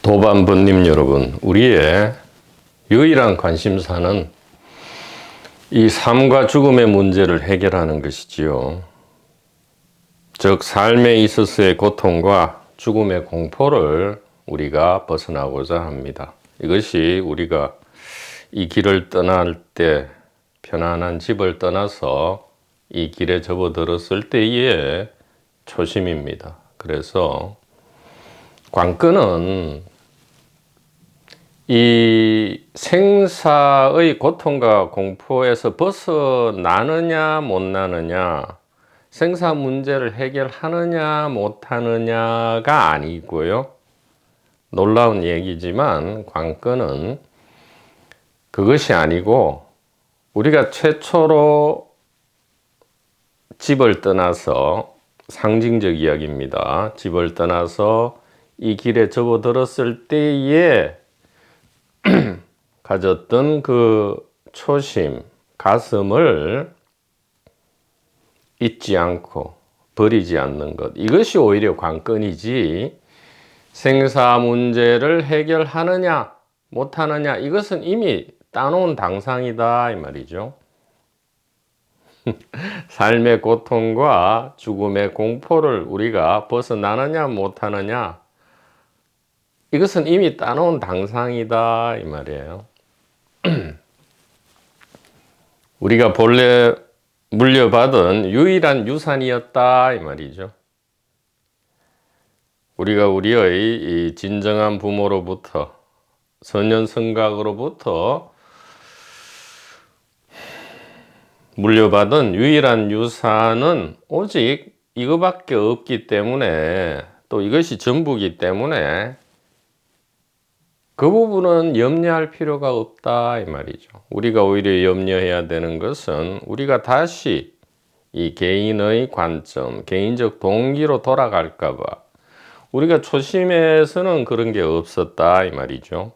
도반부님 여러분, 우리의 유일한 관심사는 이 삶과 죽음의 문제를 해결하는 것이지요. 즉, 삶에 있어서의 고통과 죽음의 공포를 우리가 벗어나고자 합니다. 이것이 우리가 이 길을 떠날 때 편안한 집을 떠나서 이 길에 접어들었을 때의 초심입니다. 그래서 관건은 이 생사의 고통과 공포에서 벗어나느냐 못 나느냐, 생사 문제를 해결하느냐 못하느냐가 아니고요. 놀라운 얘기지만 관건은 그것이 아니고, 우리가 최초로 집을 떠나서, 상징적 이야기입니다. 집을 떠나서 이 길에 접어들었을 때에 가졌던 그 초심, 가슴을 잊지 않고 버리지 않는 것, 이것이 오히려 관건이지, 생사 문제를 해결하느냐 못하느냐, 이것은 이미 따놓은 당상이다 이 말이죠. 삶의 고통과 죽음의 공포를 우리가 벗어나느냐 못하느냐, 이것은 이미 따놓은 당상이다 이 말이에요. 우리가 본래 물려받은 유일한 유산이었다 이 말이죠. 우리가 우리의 이 진정한 부모로부터, 선nhân 성각으로부터 물려받은 유일한 유산은 오직 이거밖에 없기 때문에, 또 이것이 전부이기 때문에 그 부분은 염려할 필요가 없다 이 말이죠. 우리가 오히려 염려해야 되는 것은 우리가 다시 이 개인의 관점, 개인적 동기로 돌아갈까 봐. 우리가 초심에서는 그런 게 없었다 이 말이죠.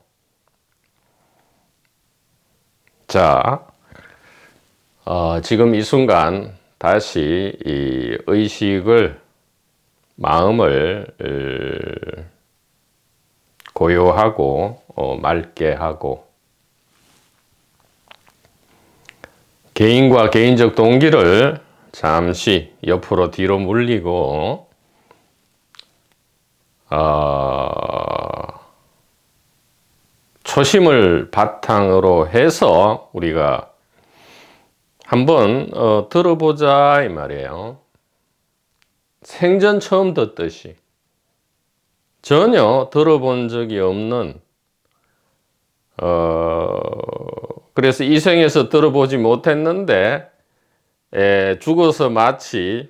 자, 지금 이 순간 다시 이 의식을, 마음을 고요하고 맑게 하고, 개인과 개인적 동기를 잠시 옆으로 뒤로 물리고, 초심을 바탕으로 해서 우리가 한번 들어보자 이 말이에요. 생전 처음 듣듯이, 전혀 들어본 적이 없는, 그래서 이 생에서 들어보지 못했는데 죽어서 마치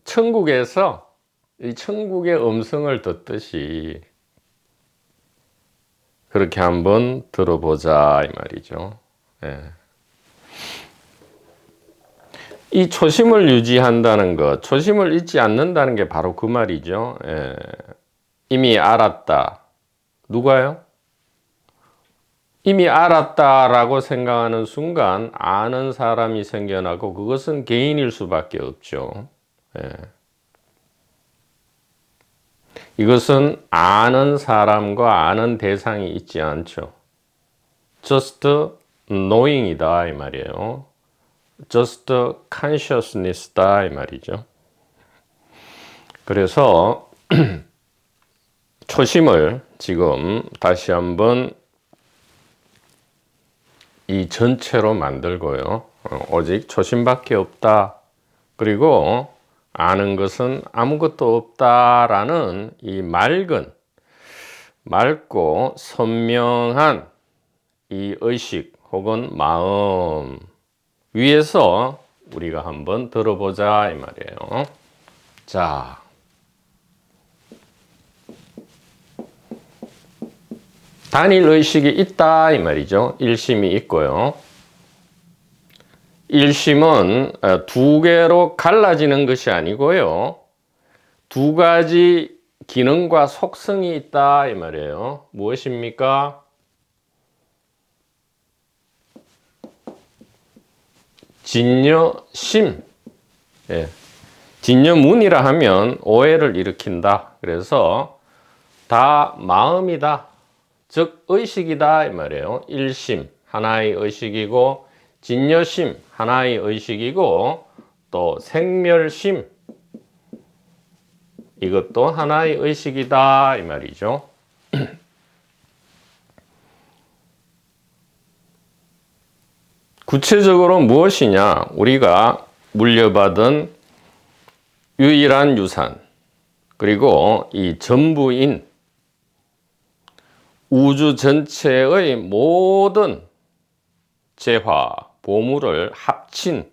천국에서 이 천국의 음성을 듣듯이 그렇게 한번 들어보자 이 말이죠. 이 초심을 유지한다는 것, 초심을 잊지 않는다는 게 바로 그 말이죠. 이미 알았다. 누가요? 이미 알았다라고 생각하는 순간 아는 사람이 생겨나고, 그것은 개인일 수밖에 없죠. 이것은 아는 사람과 아는 대상이 있지 않죠. just knowing이다 이 말이에요. just consciousness다 이 말이죠. 그래서 초심을 지금 다시 한번 이 전체로 만들고요. 오직 초심밖에 없다. 그리고 아는 것은 아무것도 없다라는 이 맑고 선명한 이 의식 혹은 마음 위에서 우리가 한번 들어보자 이 말이에요. 자, 단일 의식이 있다 이 말이죠. 일심이 있고요. 일심은 두 개로 갈라지는 것이 아니고요, 두 가지 기능과 속성이 있다 이 말이에요. 무엇입니까? 진여심. 진여문이라 하면 오해를 일으킨다. 그래서 다 마음이다. 즉 의식이다 이 말이에요. 일심 하나의 의식이고 진여심 하나의 의식이고 또 생멸심 이것도 하나의 의식이다 이 말이죠. 구체적으로 무엇이냐? 우리가 물려받은 유일한 유산 그리고 이 전부인 우주 전체의 모든 재화, 보물을 합친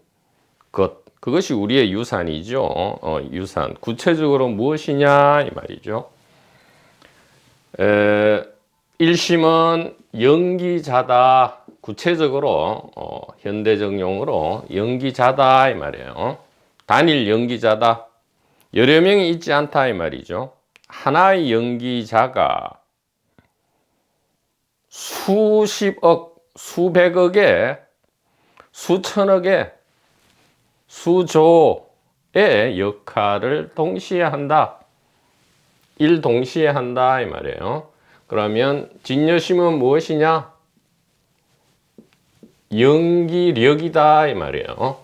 것 그것이 우리의 유산이죠. 유산. 구체적으로 무엇이냐 이 말이죠. 일심은 연기자다. 구체적으로 현대적 용어로 연기자다 이 말이에요. 단일 연기자다. 여러 명이 있지 않다 이 말이죠. 하나의 연기자가 수십억, 수백억의, 수천억의, 수조의 역할을 동시에 한다. 일동시에 한다 이 말이에요. 그러면 진여심은 무엇이냐? 연기력이다 이 말이에요.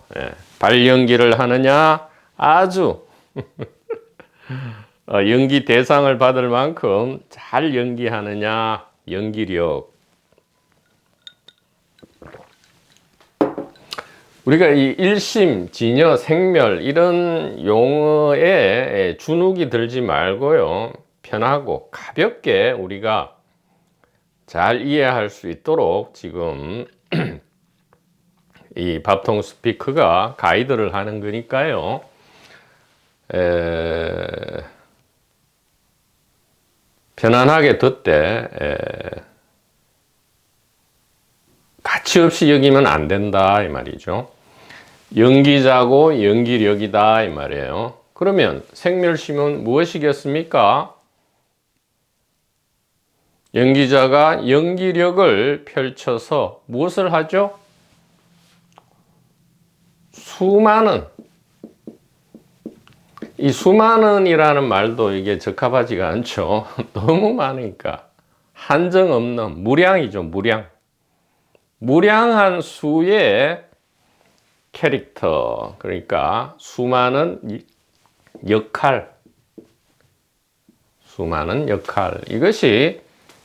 발연기를 하느냐? 아주 연기 대상을 받을 만큼 잘 연기하느냐? 연기력. 우리가 이 일심, 진여, 생멸 이런 용어에 주눅이 들지 말고요. 편하고 가볍게 우리가 잘 이해할 수 있도록 지금 이 밥통 스피커가 가이드를 하는 거니까요. 편안하게 듣되 가치 없이 여기면 안 된다 이 말이죠. 연기자고 연기력이다 이 말이에요. 그러면 생멸심은 무엇이겠습니까? 연기자가 연기력을 펼쳐서 무엇을 하죠? 이 수많은이라는 말도 이게 적합하지가 않죠. 너무 많으니까. 한정 없는 무량이죠, 무량. 무량한 수의 캐릭터, 그러니까 수많은 역할, 이것이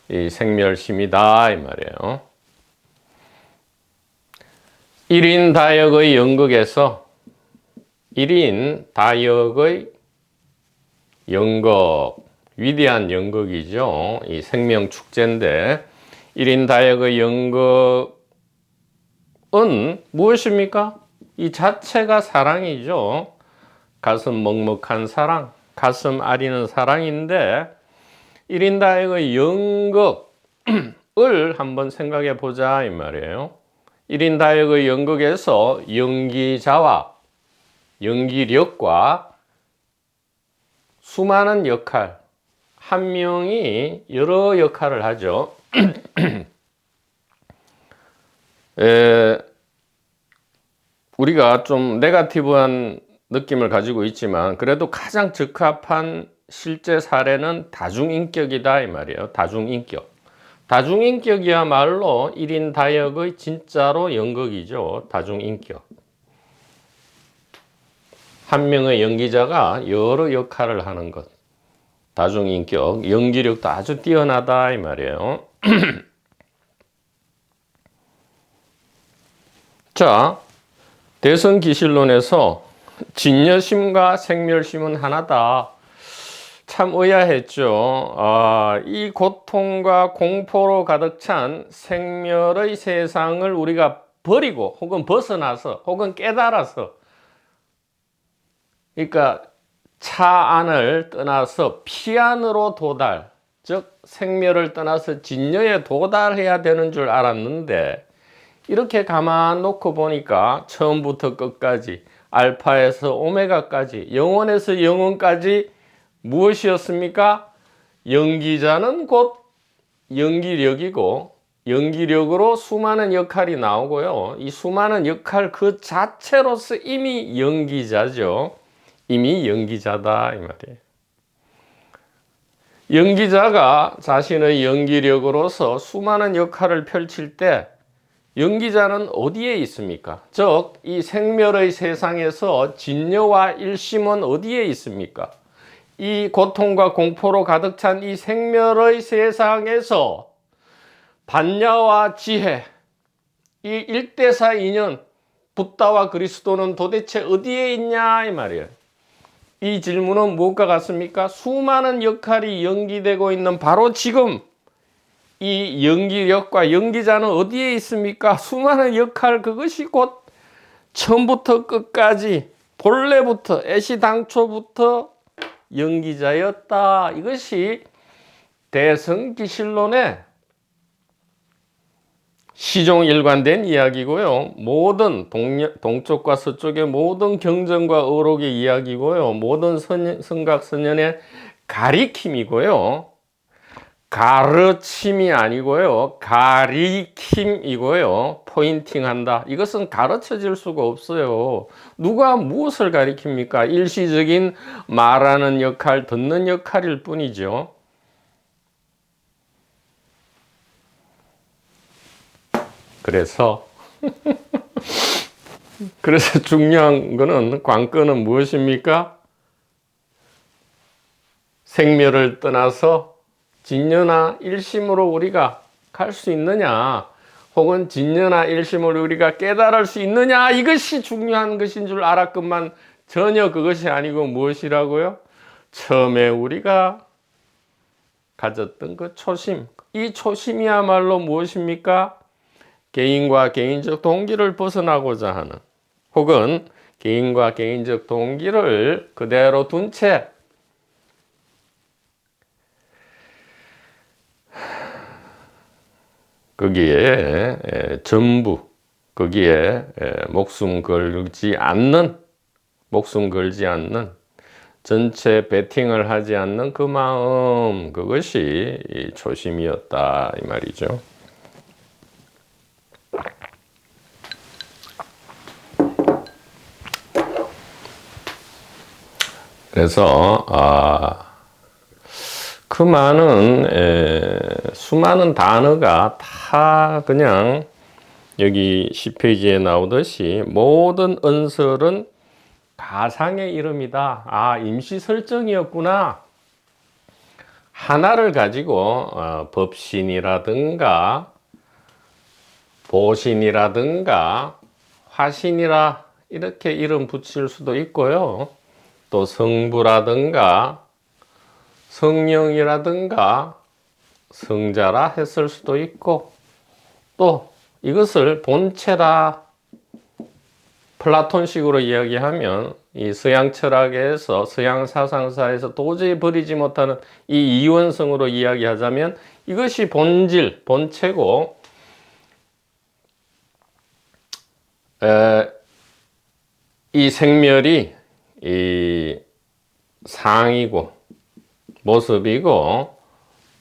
이 생멸심이다 이 말이에요. 1인 다역의 연극에서 1인 다역의 연극, 위대한 연극이죠. 이 생명 축제인데 1인 다역의 연극은 무엇입니까? 이 자체가 사랑이죠. 가슴 먹먹한 사랑, 가슴 아리는 사랑인데 1인 다역의 연극을 한번 생각해 보자 이 말이에요. 1인 다역의 연극에서 연기자와 연기력과 수많은 역할, 한 명이 여러 역할을 하죠. 우리가 좀 네거티브한 느낌을 가지고 있지만 그래도 가장 적합한 실제 사례는 다중인격이다 이 말이에요. 다중인격. 다중인격이야말로 1인 다역의 진짜로 연극이죠. 다중인격. 한 명의 연기자가 여러 역할을 하는 것. 다중인격. 연기력도 아주 뛰어나다 이 말이에요. 자, 대성기실론에서 진여심과 생멸심은 하나다. 참 의아했죠. 이 고통과 공포로 가득 찬 생멸의 세상을 우리가 버리고 혹은 벗어나서 혹은 깨달아서 그러니까 차 안을 떠나서 피 안으로 도달, 즉 생멸을 떠나서 진여에 도달해야 되는 줄 알았는데 이렇게 가만 놓고 보니까 처음부터 끝까지 알파에서 오메가까지 영원에서 영원까지 무엇이었습니까? 연기자는 곧 연기력이고 연기력으로 수많은 역할이 나오고요. 이 수많은 역할 그 자체로서 이미 연기자죠. 이미 연기자다 이 말이에요. 연기자가 자신의 연기력으로서 수많은 역할을 펼칠 때 연기자는 어디에 있습니까? 즉, 이 생멸의 세상에서 진여와 일심은 어디에 있습니까? 이 고통과 공포로 가득 찬 이 생멸의 세상에서 반야와 지혜, 이 일대사 인연, 붓다와 그리스도는 도대체 어디에 있냐 이 말이에요. 이 질문은 무엇과 같습니까? 수많은 역할이 연기되고 있는 바로 지금 이 연기력과 연기자는 어디에 있습니까? 수많은 역할, 그것이 곧 처음부터 끝까지 본래부터 애시당초부터 연기자였다. 이것이 대성기실론의 시종일관된 이야기고요. 모든 동쪽과 서쪽의 모든 경전과 어록의 이야기고요. 모든 성각선연의 가리킴이고요. 가르침이 아니고요. 가리킴이고요. 포인팅한다. 이것은 가르쳐질 수가 없어요. 누가 무엇을 가리킵니까? 일시적인 말하는 역할, 듣는 역할일 뿐이죠. 그래서 중요한 거는 관건은 무엇입니까? 생멸을 떠나서 진여나 일심으로 우리가 갈 수 있느냐, 혹은 진여나 일심을 우리가 깨달을 수 있느냐, 이것이 중요한 것인 줄 알았건만 전혀 그것이 아니고 무엇이라고요? 처음에 우리가 가졌던 그 초심, 이 초심이야말로 무엇입니까? 개인과 개인적 동기를 벗어나고자 하는, 혹은 개인과 개인적 동기를 그대로 둔 채 거기에 전부, 거기에 목숨 걸지 않는, 전체 베팅을 하지 않는 그 마음, 그것이 이 초심이었다 이 말이죠. 그래서 그 수많은 단어가 다 그냥 여기 10페이지에 나오듯이 모든 언설은 가상의 이름이다. 임시 설정이었구나. 하나를 가지고 법신이라든가 보신이라든가 화신이라 이렇게 이름 붙일 수도 있고요. 또 성부라든가 성령이라든가 성자라 했을 수도 있고, 또 이것을 본체라 플라톤식으로 이야기하면 이 서양 철학에서, 서양 사상사에서 도저히 버리지 못하는 이 이원성으로 이야기하자면 이것이 본질, 본체고, 이 생멸이 이 상이고 모습이고,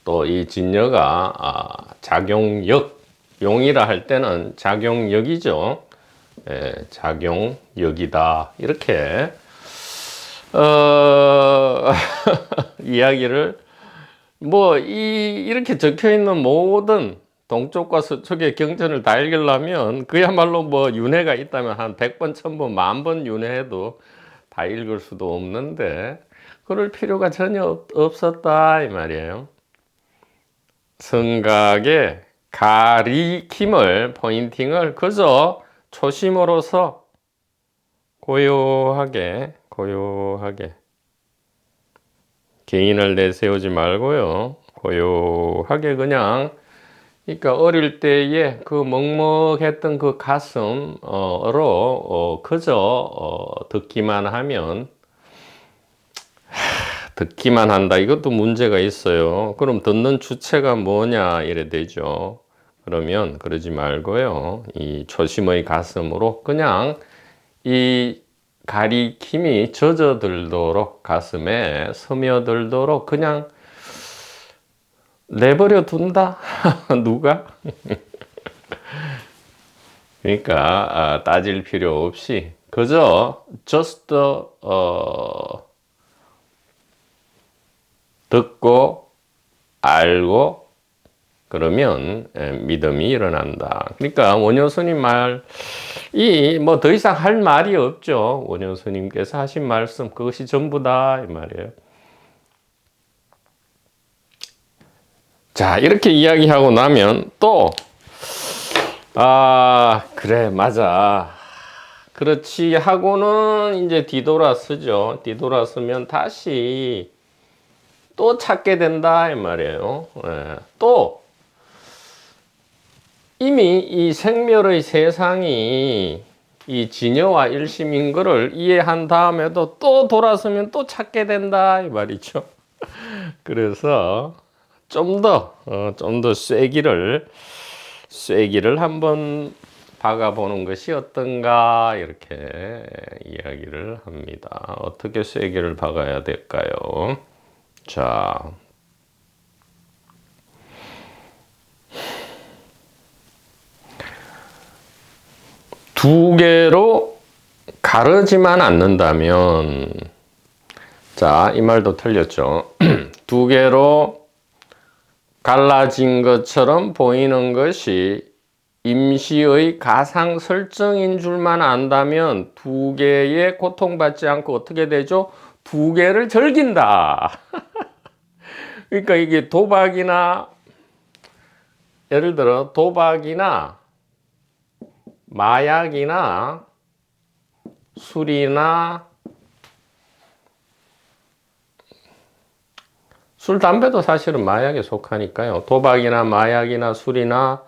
또 이 진여가 작용역, 용이라 할 때는 작용역이죠. 작용역이다. 이렇게 이야기를 이렇게 적혀 있는 모든 동쪽과 서쪽의 경전을 다 읽으려면 그야말로 윤회가 있다면 한 100번, 1000번, 10,000번 윤회해도 다 읽을 수도 없는데 그럴 필요가 전혀 없었다 이 말이에요. 성각의 가리킴을, 포인팅을 그저 초심으로서 고요하게 개인을 내세우지 말고요. 고요하게 그냥, 그러니까 어릴 때에 그 먹먹했던 그 가슴으로 그저 듣기만 하면, 듣기만 한다. 이것도 문제가 있어요. 그럼 듣는 주체가 뭐냐 이래 되죠. 그러면 그러지 말고요. 이 초심의 가슴으로 그냥 이 가리킴이 젖어들도록, 가슴에 스며들도록 그냥 내버려 둔다. 누가? 그러니까 따질 필요 없이 그저 just 듣고 알고 그러면 믿음이 일어난다. 그러니까 원효 스님 말이 뭐 더 이상 할 말이 없죠. 원효 스님께서 하신 말씀 그것이 전부다 이 말이에요. 자, 이렇게 이야기하고 나면 또 그래 맞아 그렇지 하고는 이제 뒤돌아서죠. 뒤돌아서면 다시 또 찾게 된다 이 말이에요. 또 이미 이 생멸의 세상이 이 진여와 일심인 것을 이해한 다음에도 또 돌아서면 또 찾게 된다 이 말이죠. 그래서 좀 더 쐐기를 한번 박아보는 것이 어떤가 이렇게 이야기를 합니다. 어떻게 쐐기를 박아야 될까요? 자, 두 개로 가르지만 않는다면, 자, 이 말도 틀렸죠. 두 개로 갈라진 것처럼 보이는 것이 임시의 가상 설정인 줄만 안다면 두 개에 고통받지 않고 어떻게 되죠? 두 개를 즐긴다. 그러니까 이게 도박이나 예를 들어 도박이나 마약이나 술이나 술, 담배도 사실은 마약에 속하니까요. 도박이나 마약이나 술이나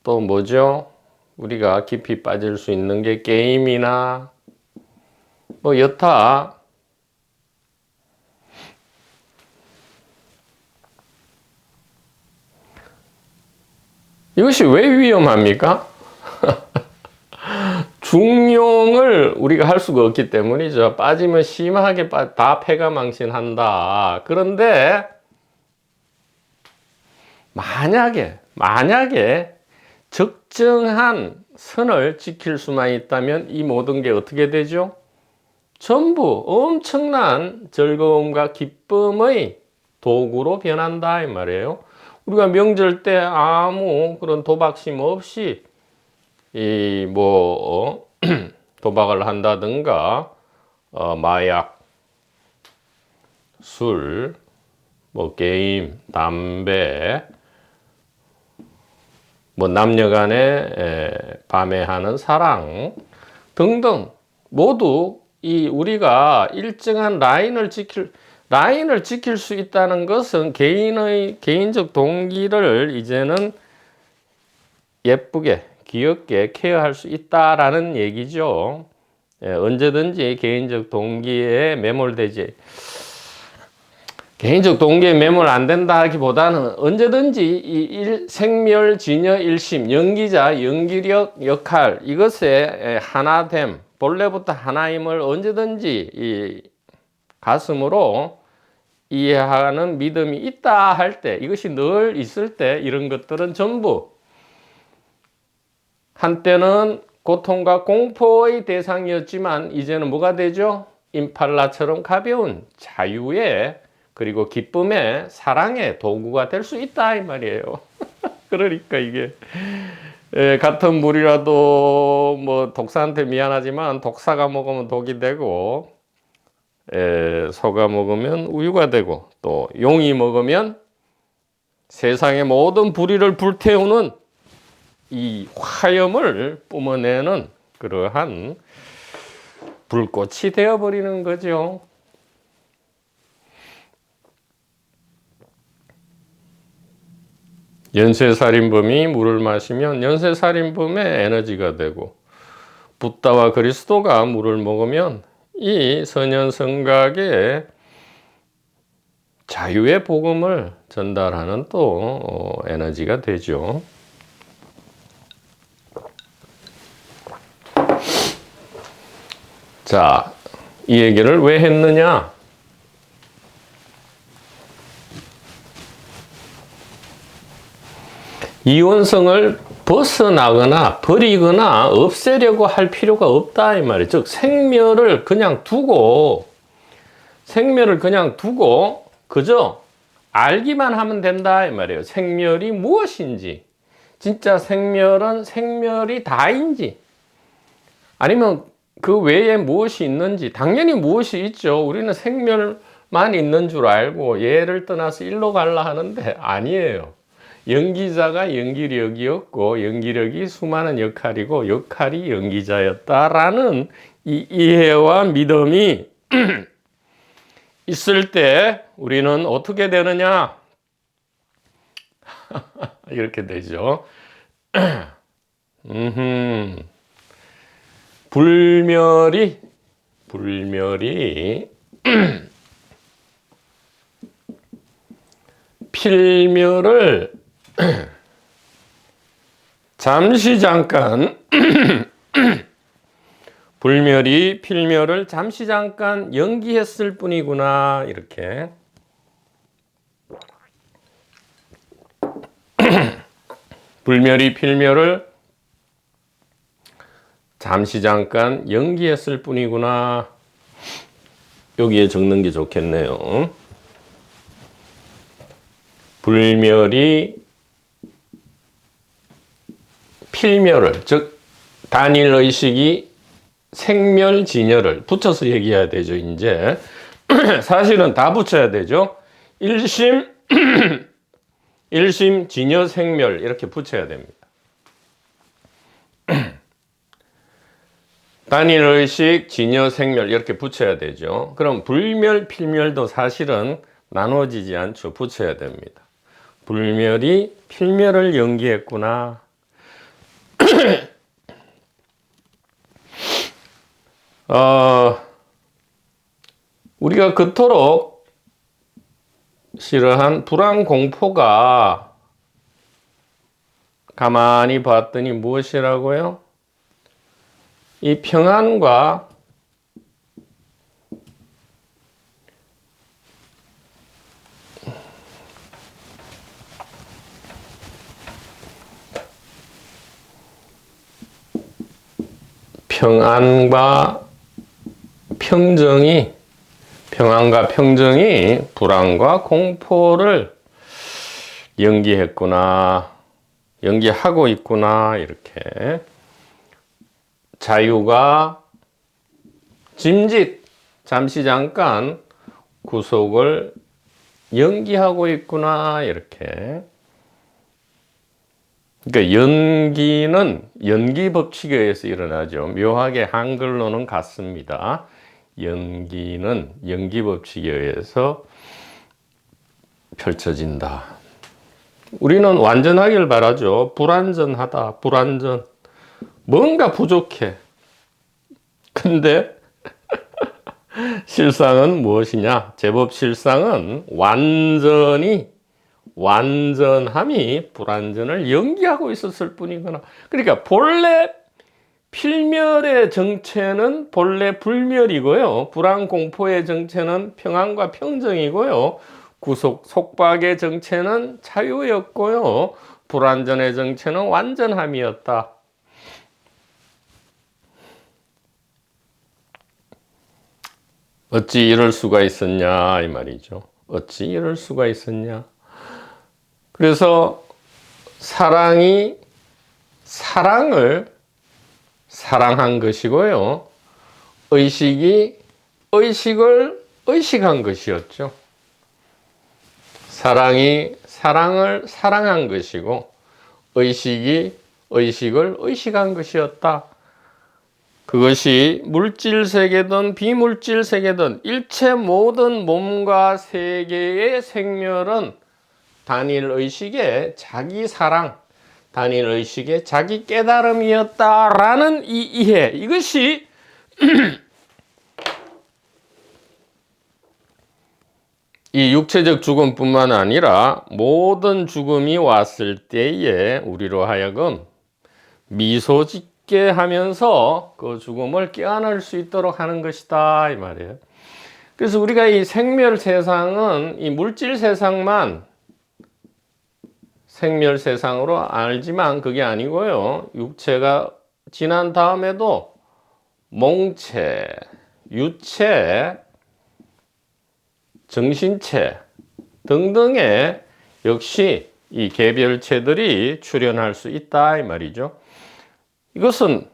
또 뭐죠? 우리가 깊이 빠질 수 있는 게 게임이나 뭐 여타 이것이 왜 위험합니까? 중용을 우리가 할 수가 없기 때문이죠. 빠지면 심하게 다 패가망신한다. 그런데 만약에 적정한 선을 지킬 수만 있다면 이 모든 게 어떻게 되죠? 전부 엄청난 즐거움과 기쁨의 도구로 변한다 이 말이에요. 우리가 명절 때 아무 그런 도박심 없이 도박을 한다든가 마약, 술, 게임, 담배, 남녀간에 밤에 하는 사랑 등등 모두 우리가 일정한 라인을 지킬 수 있다는 것은 개인적 동기를 이제는 예쁘게 귀엽게 케어할 수 있다라는 얘기죠. 언제든지 개인적 동기에 매몰 안 된다 하기보다는 언제든지 생멸, 진여, 일심, 연기자, 연기력, 역할 이것에 하나됨, 본래부터 하나임을 언제든지 이 가슴으로 이해하는 믿음이 있다 할 때, 이것이 늘 있을 때 이런 것들은 전부 한때는 고통과 공포의 대상이었지만 이제는 뭐가 되죠? 임팔라처럼 가벼운 자유의 그리고 기쁨의 사랑의 도구가 될 수 있다 이 말이에요. 그러니까 이게 같은 물이라도 독사한테 미안하지만 독사가 먹으면 독이 되고 소가 먹으면 우유가 되고 또 용이 먹으면 세상의 모든 불의를 불태우는 이 화염을 뿜어내는 그러한 불꽃이 되어버리는 거죠. 연쇄살인범이 물을 마시면 연쇄살인범의 에너지가 되고 붓다와 그리스도가 물을 먹으면 이 선연성각의 자유의 복음을 전달하는 또 에너지가 되죠. 자, 이 얘기를 왜 했느냐? 이원성을 벗어나거나 버리거나 없애려고 할 필요가 없다 이 말이에요. 즉 생멸을 그냥 두고 그저 알기만 하면 된다 이 말이에요. 생멸이 무엇인지, 진짜 생멸은 생멸이 다인지, 아니면 그 외에 무엇이 있는지. 당연히 무엇이 있죠. 우리는 생멸만 있는 줄 알고 얘를 떠나서 일로 갈라 하는데 아니에요. 연기자가 연기력이었고 연기력이 수많은 역할이고 역할이 연기자였다라는 이 이해와 믿음이 있을 때 우리는 어떻게 되느냐? 이렇게 되죠. 불멸이 필멸을 잠시 잠깐 불멸이 필멸을 잠시 잠깐 연기했을 뿐이구나 이렇게 불멸이 필멸을 잠시 잠깐 연기했을 뿐이구나. 여기에 적는 게 좋겠네요. 불멸이 필멸을, 즉 단일의식이 생멸진여를 붙여서 얘기해야 되죠. 이제 사실은 다 붙여야 되죠. 일심 진여 생멸 이렇게 붙여야 됩니다. 단일의식 진여 생멸 이렇게 붙여야 되죠. 그럼 불멸 필멸도 사실은 나눠지지 않죠. 붙여야 됩니다. 불멸이 필멸을 연기했구나. 우리가 그토록 싫어한 불안 공포가 가만히 봤더니 무엇이라고요? 이 평안과 평정이 불안과 공포를 연기하고 있구나. 이렇게 자유가 잠시 잠깐 구속을 연기하고 있구나. 이렇게. 그러니까 연기는 연기 법칙에 의해서 일어나죠. 묘하게 한글로는 같습니다. 연기는 연기 법칙에 의해서 펼쳐진다. 우리는 완전하길 바라죠. 불완전하다. 불완전. 뭔가 부족해. 근데 실상은 무엇이냐? 제법 실상은 완전함이 불완전을 연기하고 있었을 뿐이구나. 그러니까 본래 필멸의 정체는 본래 불멸이고요. 불안 공포의 정체는 평안과 평정이고요. 속박의 정체는 자유였고요. 불완전의 정체는 완전함이었다. 어찌 이럴 수가 있었냐 이 말이죠. 어찌 이럴 수가 있었냐. 그래서 사랑이 사랑을 사랑한 것이고요. 의식이 의식을 의식한 것이었죠. 사랑이 사랑을 사랑한 것이고 의식이 의식을 의식한 것이었다. 그것이 물질 세계든 비물질 세계든 일체 모든 몸과 세계의 생멸은 단일 의식의 자기 사랑, 단일 의식의 자기 깨달음이었다라는 이 이해, 이것이 이 육체적 죽음뿐만 아니라 모든 죽음이 왔을 때에 우리로 하여금 미소 짓게 하면서 그 죽음을 껴안을 수 있도록 하는 것이다 이 말이에요. 그래서 우리가 이 생멸 세상은 이 물질 세상만 생멸 세상으로 알지만 그게 아니고요. 육체가 지난 다음에도 몽체, 유체, 정신체 등등의 역시 이 개별체들이 출현할 수 있다 이 말이죠. 이것은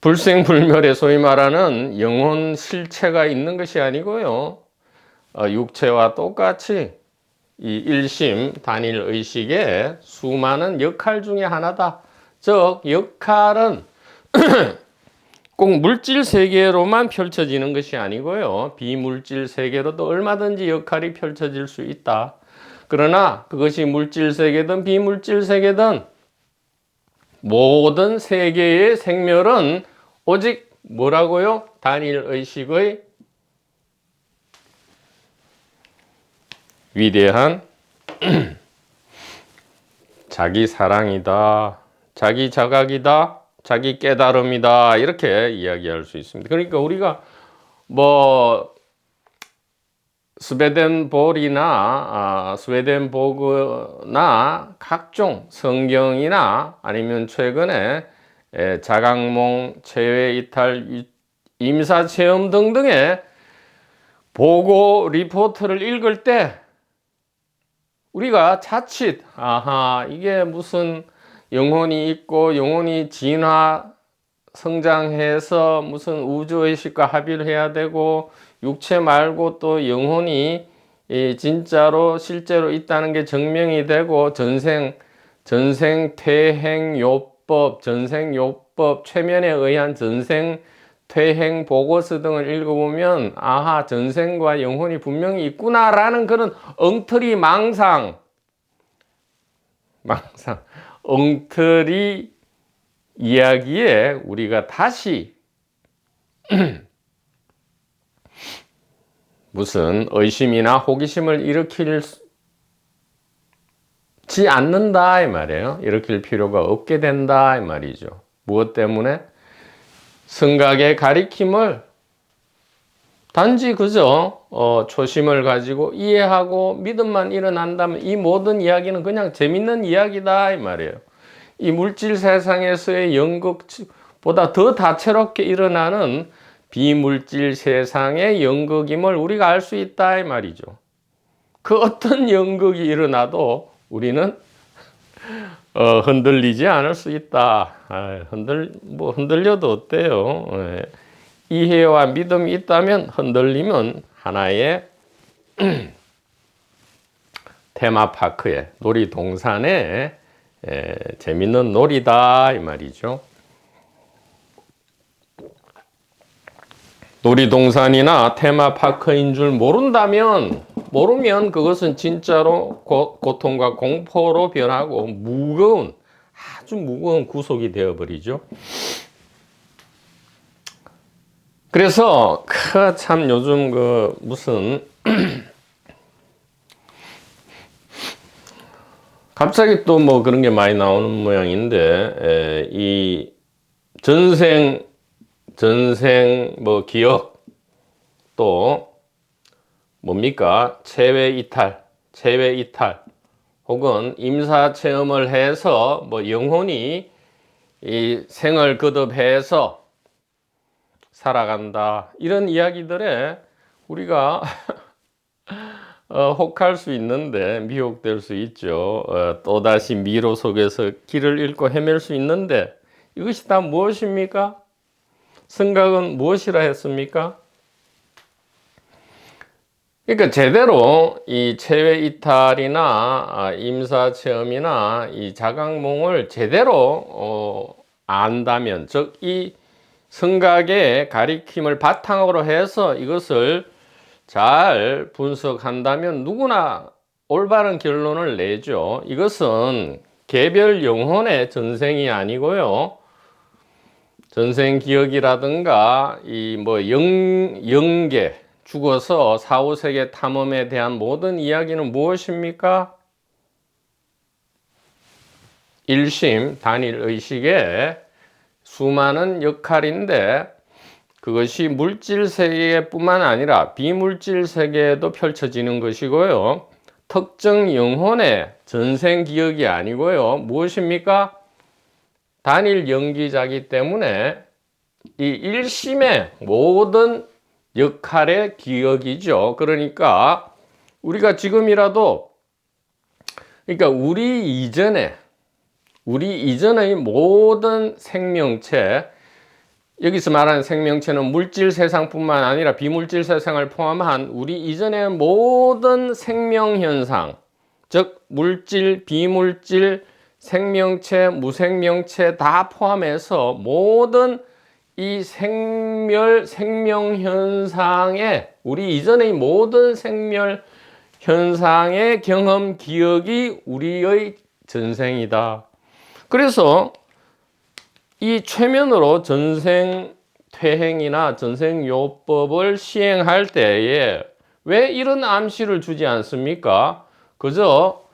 불생불멸의 소위 말하는 영혼 실체가 있는 것이 아니고요. 육체와 똑같이 이 일심 단일 의식의 수많은 역할 중에 하나다. 즉 역할은 꼭 물질 세계로만 펼쳐지는 것이 아니고요. 비물질 세계로도 얼마든지 역할이 펼쳐질 수 있다. 그러나 그것이 물질 세계든 비물질 세계든 모든 세계의 생멸은 오직 뭐라고요? 단일 의식의 위대한 자기 사랑이다, 자기 자각이다, 자기 깨달음이다 이렇게 이야기할 수 있습니다. 그러니까 우리가 뭐 스웨덴보그나 각종 성경이나 아니면 최근에 자각몽, 체외이탈, 임사체험 등등의 보고 리포트를 읽을 때 우리가 자칫 이게 무슨 영혼이 있고 영혼이 진화 성장해서 무슨 우주의식과 합의를 해야 되고 육체 말고 또 영혼이 진짜로 실제로 있다는 게 증명이 되고 전생퇴행요법, 전생요법, 최면에 의한 전생퇴행 보고서 등을 읽어보면 전생과 영혼이 분명히 있구나라는 그런 엉터리 엉터리 이야기에 우리가 다시 무슨 의심이나 호기심을 일으키지 않는다 이 말이에요. 일으킬 필요가 없게 된다 이 말이죠. 무엇 때문에? 성각의 가리킴을 단지 그저 초심을 가지고 이해하고 믿음만 일어난다면 이 모든 이야기는 그냥 재밌는 이야기다 이 말이에요. 이 물질 세상에서의 연극보다 더 다채롭게 일어나는 비물질 세상의 연극임을 우리가 알 수 있다 이 말이죠. 그 어떤 연극이 일어나도 우리는 흔들리지 않을 수 있다. 흔들려도 어때요? 이해와 믿음이 있다면 흔들리면 하나의 테마파크에 놀이동산에 재밌는 놀이다 이 말이죠. 놀이동산이나 테마파크인 줄 모르면 그것은 진짜로 고통과 공포로 변하고 아주 무거운 구속이 되어버리죠. 그래서 참 요즘 무슨 갑자기 또 뭐 그런 게 많이 나오는 모양인데 이 전생 기억 또 뭡니까? 체외 이탈 혹은 임사 체험을 해서 영혼이 이 생을 거듭해서 살아간다. 이런 이야기들에 우리가 혹할 수 있는데 미혹될 수 있죠. 또다시 미로 속에서 길을 잃고 헤맬 수 있는데 이것이 다 무엇입니까? 성각은 무엇이라 했습니까? 그러니까 제대로 이 체외 이탈이나 임사 체험이나 이 자각몽을 제대로 안다면, 즉 이 성각의 가리킴을 바탕으로 해서 이것을 잘 분석한다면 누구나 올바른 결론을 내죠. 이것은 개별 영혼의 전생이 아니고요. 전생 기억이라든가 영계 죽어서 사후세계 탐험에 대한 모든 이야기는 무엇입니까? 일심 단일 의식의 수많은 역할인데 그것이 물질 세계뿐만 아니라 비물질 세계에도 펼쳐지는 것이고요. 특정 영혼의 전생 기억이 아니고요. 무엇입니까? 단일 연기자이기 때문에 이 일심의 모든 역할의 기억이죠. 그러니까 우리가 지금이라도, 그러니까 우리 이전의 모든 생명체, 여기서 말하는 생명체는 물질 세상뿐만 아니라 비물질 세상을 포함한 우리 이전의 모든 생명현상, 즉 물질, 비물질, 생명체, 무생명체 다 포함해서 모든 이 생명현상의, 우리 이전의 모든 생명현상의 경험 기억이 우리의 전생이다. 그래서 이 최면으로 전생퇴행이나 전생요법을 시행할 때에 왜 이런 암시를 주지 않습니까? 그저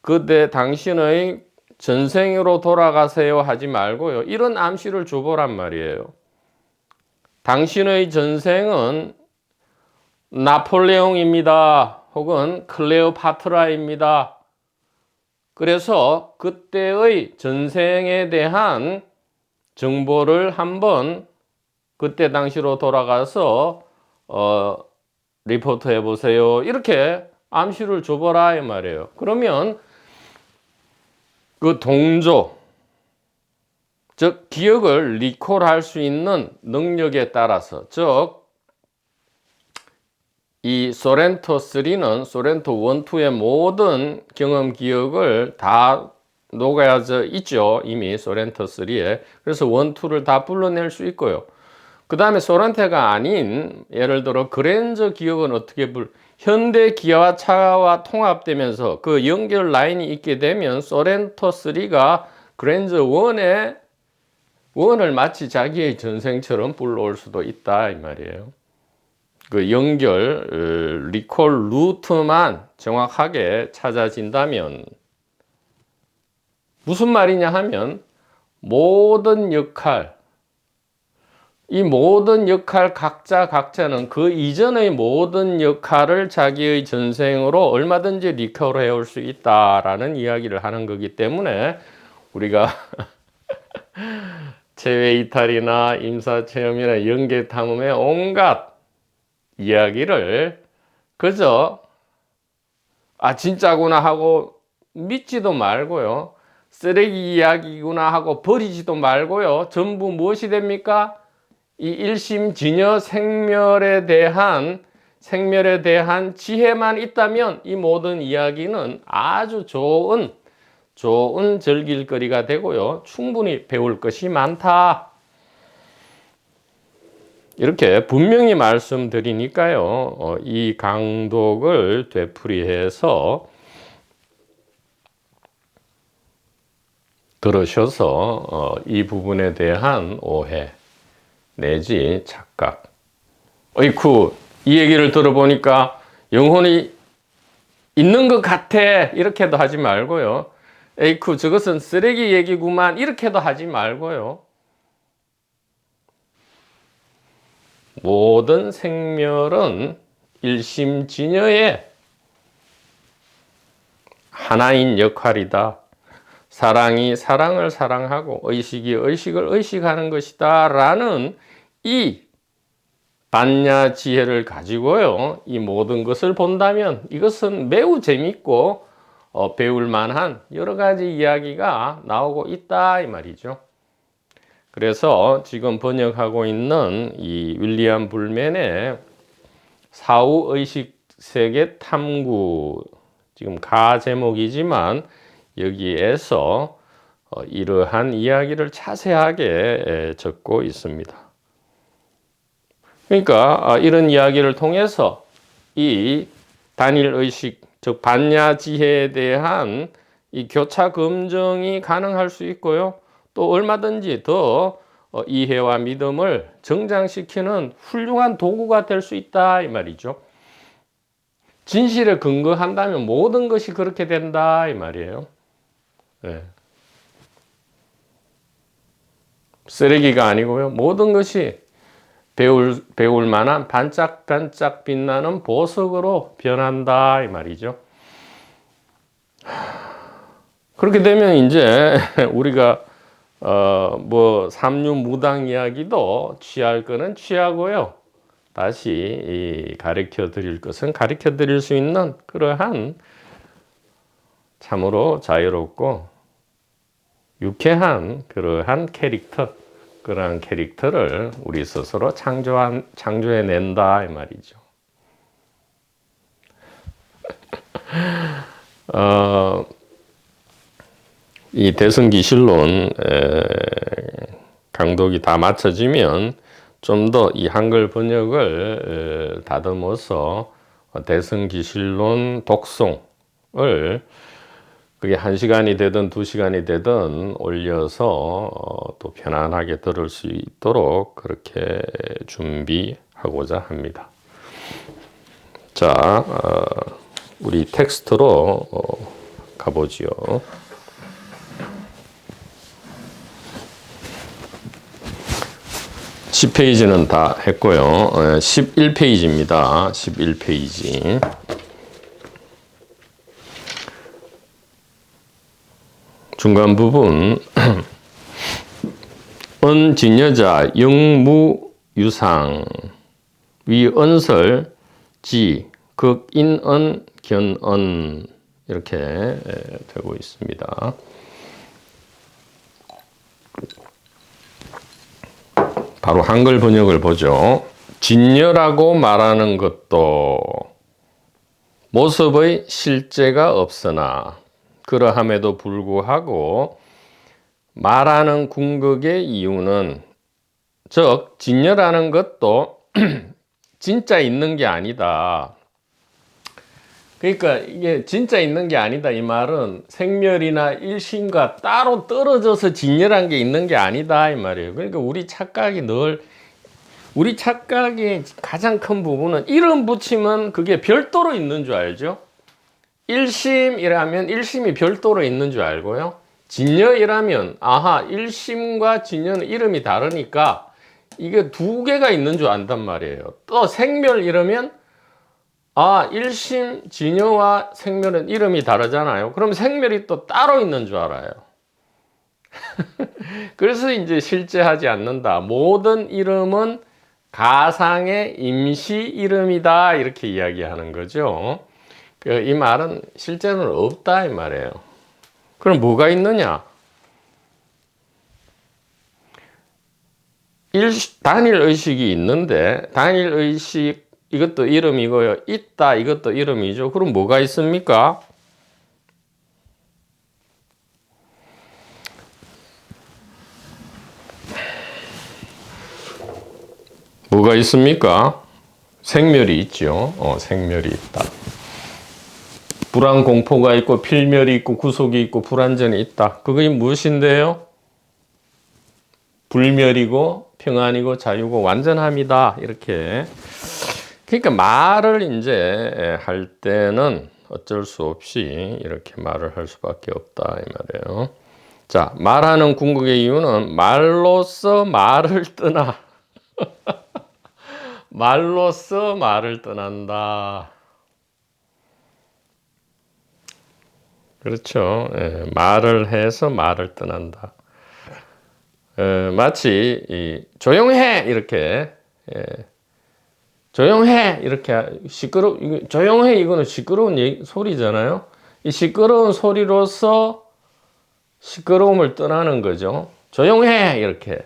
그때 당신의 전생으로 돌아가세요 하지 말고요. 이런 암시를 줘보란 말이에요. 당신의 전생은 나폴레옹입니다. 혹은 클레오파트라입니다. 그래서 그때의 전생에 대한 정보를 한번 그때 당시로 돌아가서 리포트 해보세요. 이렇게 암시를 줘보라 이 말이에요. 그러면 그 동조, 즉 기억을 리콜할 수 있는 능력에 따라서, 즉 이 소렌토 3는 소렌토 1, 2의 모든 경험 기억을 다 녹아져 있죠. 이미 소렌토 3에. 그래서 1, 2를 다 불러낼 수 있고요. 그 다음에 소렌토가 아닌 예를 들어 그랜저 기억은 어떻게 현대 기아차와 통합되면서 그 연결 라인이 있게 되면 소렌토 3가 그랜저 1을 마치 자기의 전생처럼 불러올 수도 있다 이 말이에요. 그 연결 리콜 루트만 정확하게 찾아진다면, 무슨 말이냐 하면 모든 역할, 이 모든 역할 각자는 그 이전의 모든 역할을 자기의 전생으로 얼마든지 리콜 해올 수 있다라는 이야기를 하는 거기 때문에 우리가 체외 이탈이나 임사체험이나 연계 탐험의 온갖 이야기를 그저 진짜구나 하고 믿지도 말고요. 쓰레기 이야기구나 하고 버리지도 말고요. 전부 무엇이 됩니까? 이 일심진여 생멸에 대한 지혜만 있다면 이 모든 이야기는 아주 좋은 즐길거리가 되고요. 충분히 배울 것이 많다. 이렇게 분명히 말씀드리니까요. 이 강독을 되풀이해서 들으셔서 이 부분에 대한 오해 내지 착각, 어이쿠 이 얘기를 들어보니까 영혼이 있는 것 같아 이렇게도 하지 말고요. 에이쿠 저것은 쓰레기 얘기구만 이렇게도 하지 말고요. 모든 생멸은 일심진여의 하나인 역할이다. 사랑이 사랑을 사랑하고 의식이 의식을 의식하는 것이다 라는 이 반야 지혜를 가지고요, 이 모든 것을 본다면 이것은 매우 재밌고 배울 만한 여러 가지 이야기가 나오고 있다 이 말이죠. 그래서 지금 번역하고 있는 이 윌리엄 불맨의 사후 의식 세계 탐구, 지금 가 제목이지만 여기에서 이러한 이야기를 자세하게 적고 있습니다. 그러니까 이런 이야기를 통해서 이 단일 의식, 즉 반야 지혜에 대한 이 교차 검증이 가능할 수 있고요. 또 얼마든지 더 이해와 믿음을 정장시키는 훌륭한 도구가 될 수 있다 이 말이죠. 진실에 근거한다면 모든 것이 그렇게 된다 이 말이에요. 네. 쓰레기가 아니고요. 모든 것이 배울 만한 반짝반짝 빛나는 보석으로 변한다 이 말이죠. 그렇게 되면 이제 우리가 뭐 삼류 무당 이야기도 취할 거는 취하고요. 다시 가르쳐 드릴 것은 가르쳐 드릴 수 있는 그러한 참으로 자유롭고 유쾌한 그러한 캐릭터, 그러한 캐릭터를 우리 스스로 창조해낸다 이 말이죠. 이 대승기실론 강독이 다 마쳐지면 좀 더 이 한글 번역을 다듬어서 대승기실론 독송을 그게 1시간이 되든 2시간이 되든 올려서 또 편안하게 들을 수 있도록 그렇게 준비하고자 합니다. 자, 우리 텍스트로 가보지요. 10페이지는 다 했고요. 11페이지입니다. 11페이지. 중간 부분 언진여자 영무유상 위언설 지 극인언 견언 이렇게 되고 있습니다. 바로 한글 번역을 보죠. 진여라고 말하는 것도 모습의 실제가 없으나 그러함에도 불구하고 말하는 궁극의 이유는 즉 진여라는 것도 진짜 있는 게 아니다. 그러니까 이게 진짜 있는 게 아니다 이 말은 생멸이나 일심과 따로 떨어져서 진여란 게 있는 게 아니다 이 말이에요. 그러니까 우리 착각의 가장 큰 부분은 이름 붙이면 그게 별도로 있는 줄 알죠. 일심이라면 일심이 별도로 있는 줄 알고요. 진여이라면 아하 일심과 진여는 이름이 다르니까 이게 두 개가 있는 줄 안단 말이에요. 또 생멸 이러면 일심, 진여와 생멸은 이름이 다르잖아요. 그럼 생멸이 또 따로 있는 줄 알아요. 그래서 이제 실제하지 않는다. 모든 이름은 가상의 임시 이름이다. 이렇게 이야기하는 거죠. 이 말은 실제는 없다. 이 말이에요. 그럼 뭐가 있느냐? 단일의식이 있는데, 단일의식 이것도 이름이고요. 있다 이것도 이름이죠. 그럼 뭐가 있습니까? 뭐가 있습니까? 생멸이 있죠. 생멸이 있다. 불안 공포가 있고 필멸이 있고 구속이 있고 불안전이 있다. 그게 무엇인데요? 불멸이고 평안이고 자유고 완전함이다. 이렇게. 그러니까 말을 이제 할 때는 어쩔 수 없이 이렇게 말을 할 수밖에 없다 이 말이에요. 자, 말하는 궁극의 이유는 말로써 말을 떠나. 말로써 말을 떠난다. 그렇죠. 말을 해서 말을 떠난다. 마치 조용해 이렇게. 조용해 이렇게 조용해 이거는 시끄러운 소리잖아요. 이 시끄러운 소리로서 시끄러움을 떠나는 거죠. 조용해 이렇게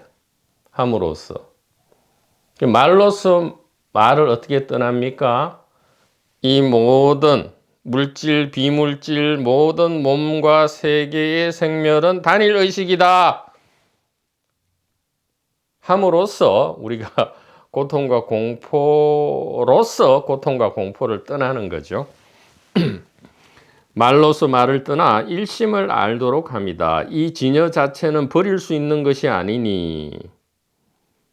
함으로써 말로써 말을 어떻게 떠납니까? 이 모든 물질 비물질 모든 몸과 세계의 생멸은 단일 의식이다 함으로써 우리가 고통과 공포로서 고통과 공포를 떠나는 거죠. 말로서 말을 떠나 일심을 알도록 합니다. 이 진여 자체는 버릴 수 있는 것이 아니니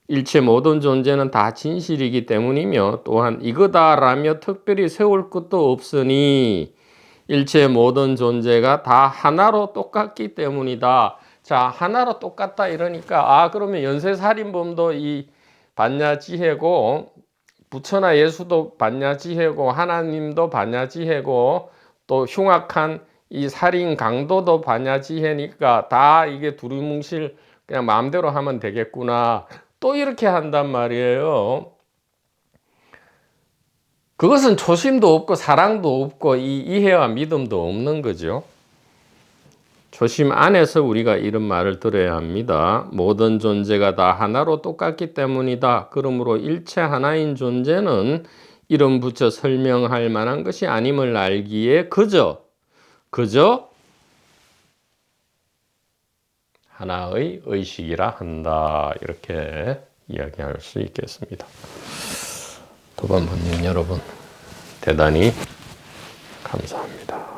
일체 모든 존재는 다 진실이기 때문이며 또한 이거다라며 특별히 세울 것도 없으니 일체 모든 존재가 다 하나로 똑같기 때문이다. 자, 하나로 똑같다 이러니까 그러면 연쇄살인범도 이 반야지혜고 부처나 예수도 반야지혜고 하나님도 반야지혜고 또 흉악한 이 살인 강도도 반야지혜니까 다 이게 두루뭉실 그냥 마음대로 하면 되겠구나. 또 이렇게 한단 말이에요. 그것은 초심도 없고 사랑도 없고 이 이해와 믿음도 없는 거죠. 초심 안에서 우리가 이런 말을 들어야 합니다. 모든 존재가 다 하나로 똑같기 때문이다. 그러므로 일체 하나인 존재는 이름 붙여 설명할 만한 것이 아님을 알기에 그저 하나의 의식이라 한다. 이렇게 이야기할 수 있겠습니다. 도반부님 여러분 대단히 감사합니다.